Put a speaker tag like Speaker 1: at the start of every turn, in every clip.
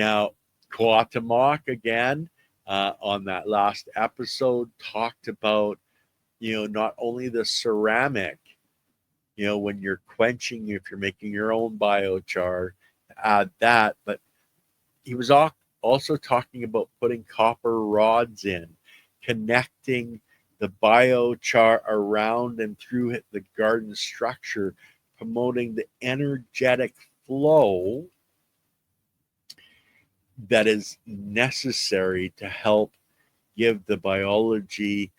Speaker 1: Now, Cuauhtemoc again on that last episode talked about, not only the ceramic, when you're quenching, if you're making your own biochar, add that, but he was also talking about putting copper rods in, connecting the biochar around and through the garden structure, promoting the energetic flow that is necessary to help give the biology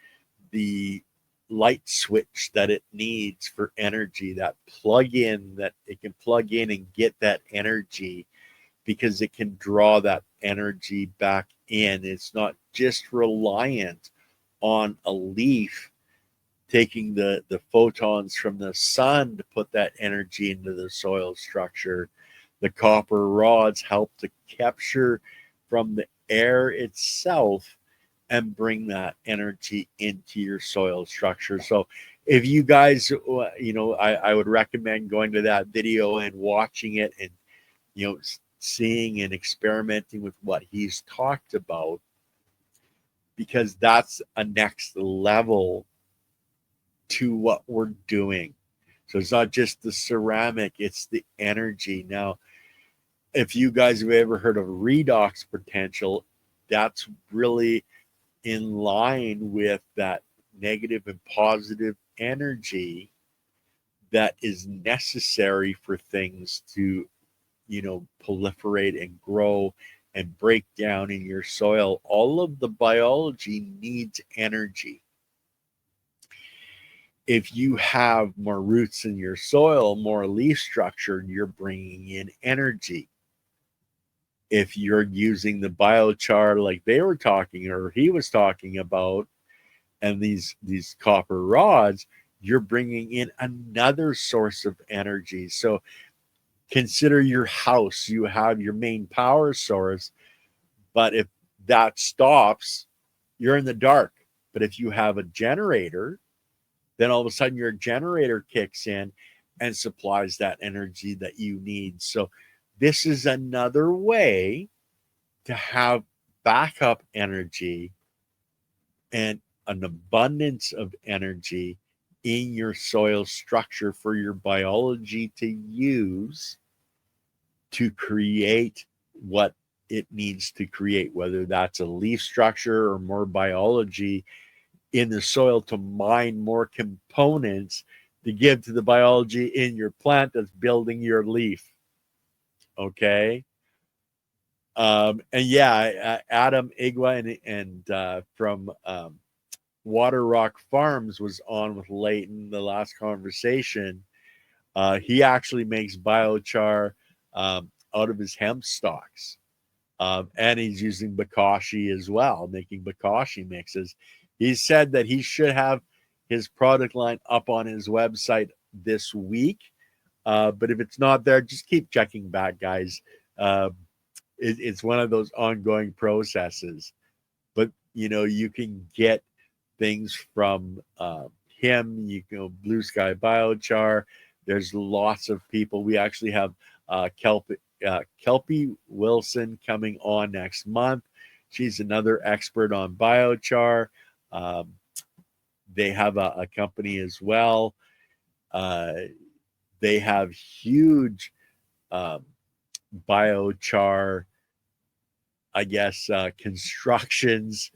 Speaker 1: the light switch that it needs for energy, that plug in, that it can plug in and get that energy, because it can draw that energy back in. It's not just reliant on a leaf taking the photons from the sun to put that energy into the soil structure. The copper rods help to capture from the air itself and bring that energy into your soil structure. So if you guys, I would recommend going to that video and watching it and, seeing and experimenting with what he's talked about, because that's a next level to what we're doing. So it's not just the ceramic, it's the energy. Now, if you guys have ever heard of redox potential, that's really in line with that negative and positive energy that is necessary for things to, proliferate and grow and break down in your soil. All of the biology needs energy. If you have more roots in your soil, more leaf structure, you're bringing in energy. If you're using the biochar like they were talking, or he was talking about, and these copper rods, you're bringing in another source of energy. So consider your house. You have your main power source, but if that stops, you're in the dark. But if you have a generator, then all of a sudden your generator kicks in and supplies that energy that you need. So this is another way to have backup energy and an abundance of energy in your soil structure for your biology to use to create what it needs to create, whether that's a leaf structure or more biology in the soil to mine more components to give to the biology in your plant that's building your leaf. Okay. And yeah, Adam Igwa and from Water Rock Farms was on with Leighton the last conversation. He actually makes biochar out of his hemp stalks. And he's using Bokashi as well, making Bokashi mixes. He said that he should have his product line up on his website this week. But if it's not there, just keep checking back, guys. It's one of those ongoing processes. But, you can get things from him, Blue Sky Biochar. There's lots of people. We actually have Kelpie Wilson coming on next month. She's another expert on biochar. They have a company as well. They have huge biochar, I guess, constructions,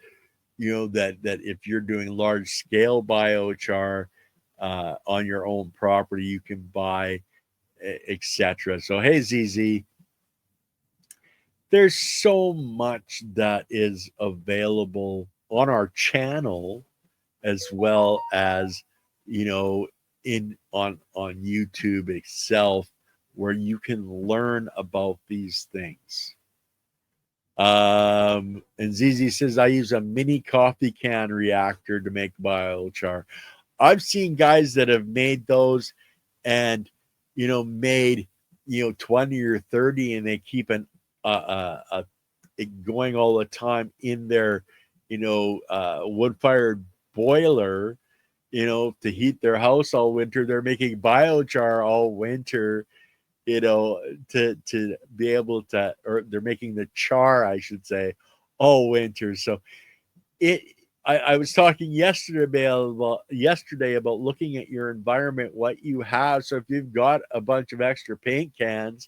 Speaker 1: that if you're doing large scale biochar on your own property, you can buy, etc. So, hey, ZZ, there's so much that is available on our channel, as well as, in on YouTube itself, where you can learn about these things. And ZZ says, I use a mini coffee can reactor to make biochar. I've seen guys that have made those and, made, 20 or 30, and they keep it going all the time in their, wood-fired boiler, to heat their house all winter. They're making biochar all winter, you know, to be able to, or they're making the char, I should say, all winter. So it. I was talking yesterday about looking at your environment, what you have. So if you've got a bunch of extra paint cans,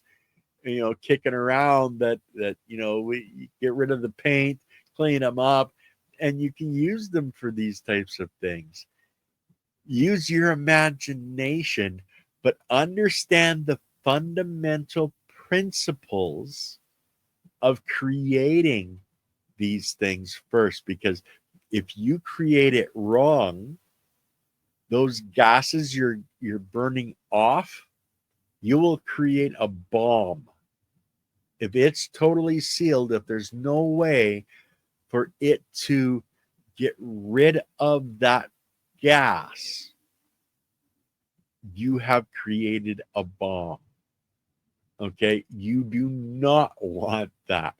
Speaker 1: you know, kicking around, that you know, we get rid of the paint, clean them up, and you can use them for these types of things. Use your imagination, but understand the fundamental principles of creating these things first, because if you create it wrong, those gases you're burning off, you will create a bomb. If it's totally sealed, if there's no way for it to get rid of that gas, you have created a bomb. Okay, you do not want that.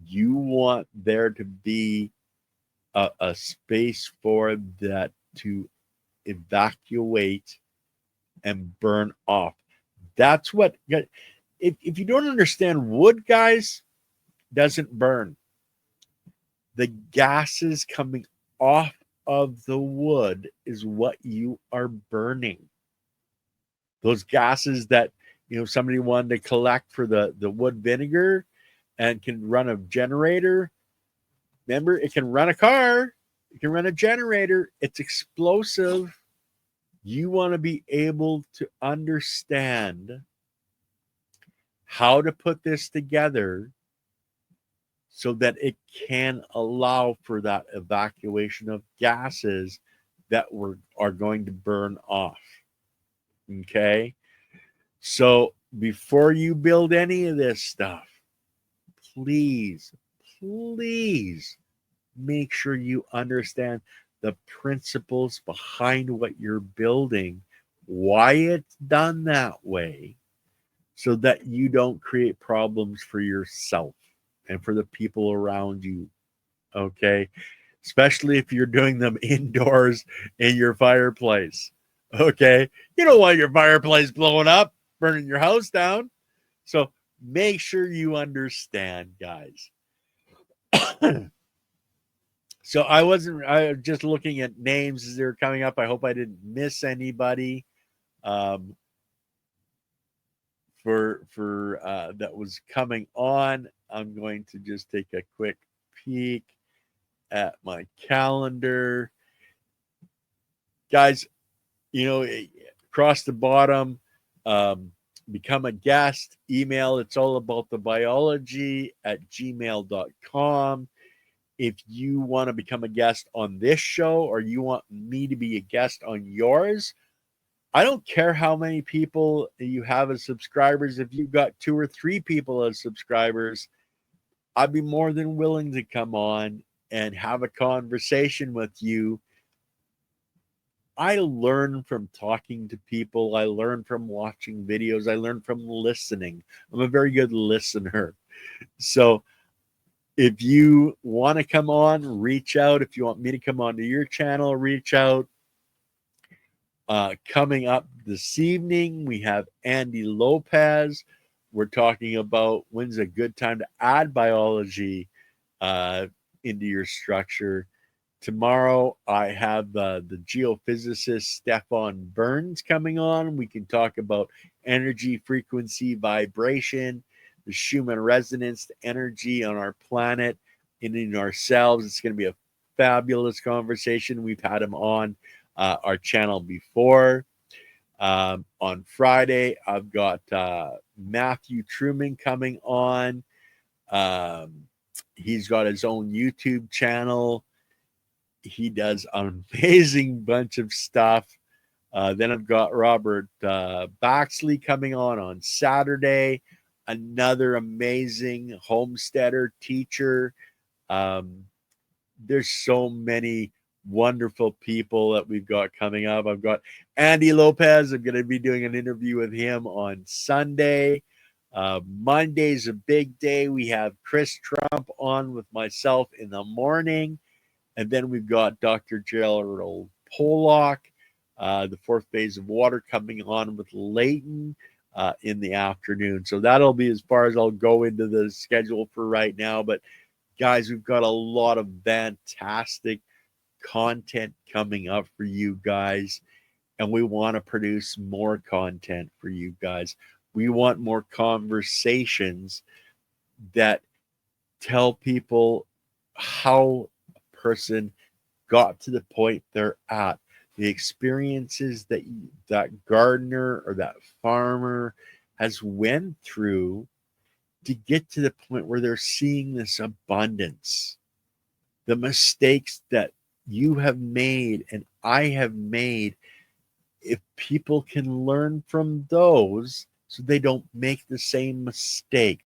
Speaker 1: You want there to be a space for that to evacuate and burn off. That's what, if you don't understand, wood, guys, doesn't burn. The gases coming off of the wood is what you are burning. Those gases that, you know, somebody wanted to collect for the wood vinegar and can run a generator. Remember, it can run a car, it can run a generator. It's explosive. You want to be able to understand how to put this together so that it can allow for that evacuation of gases that are going to burn off. Okay? So before you build any of this stuff, please, please make sure you understand the principles behind what you're building, why it's done that way, so that you don't create problems for yourself and for the people around you. Okay? Especially if you're doing them indoors in your fireplace. Okay? You don't want your fireplace blowing up, burning your house down. So make sure you understand, guys. So I was just looking at names as they were coming up. I hope I didn't miss anybody um, for that was coming on. I'm going to just take a quick peek at my calendar, guys. You know, across the bottom, um, become a guest. Email. It's all about the biology at gmail.com. If you want to become a guest on this show, or you want me to be a guest on yours, I don't care how many people you have as subscribers. If you've got 2 or 3 people as subscribers, I'd be more than willing to come on and have a conversation with you. I learn from talking to people. I learn from watching videos. I learn from listening. I'm a very good listener. So if you want to come on, reach out. If you want me to come on to your channel, reach out. Coming up this evening, we have Andy Lopez. We're talking about when's a good time to add biology into your structure. Tomorrow, I have the geophysicist Stefan Burns coming on. We can talk about energy, frequency, vibration, the Schumann resonance, the energy on our planet and in ourselves. It's going to be a fabulous conversation. We've had him on our channel before. On Friday, I've got Matthew Truman coming on. He's got his own YouTube channel. He does an amazing bunch of stuff. Then I've got Robert Baxley coming on Saturday, another amazing homesteader teacher. There's so many wonderful people that we've got coming up. I've got Andy Lopez. I'm going to be doing an interview with him on Sunday. Monday's a big day. We have Chris Trump on with myself in the morning. And then we've got Dr. Gerald Pollock, the fourth phase of water, coming on with Leighton. in the afternoon. So that'll be as far as I'll go into the schedule for right now. But guys, we've got a lot of fantastic content coming up for you guys, and we want to produce more content for you guys. We want more conversations that tell people how a person got to the point they're at, the experiences that that gardener or that farmer has went through to get to the point where they're seeing this abundance. The mistakes that you have made and I have made, if people can learn from those so they don't make the same mistake,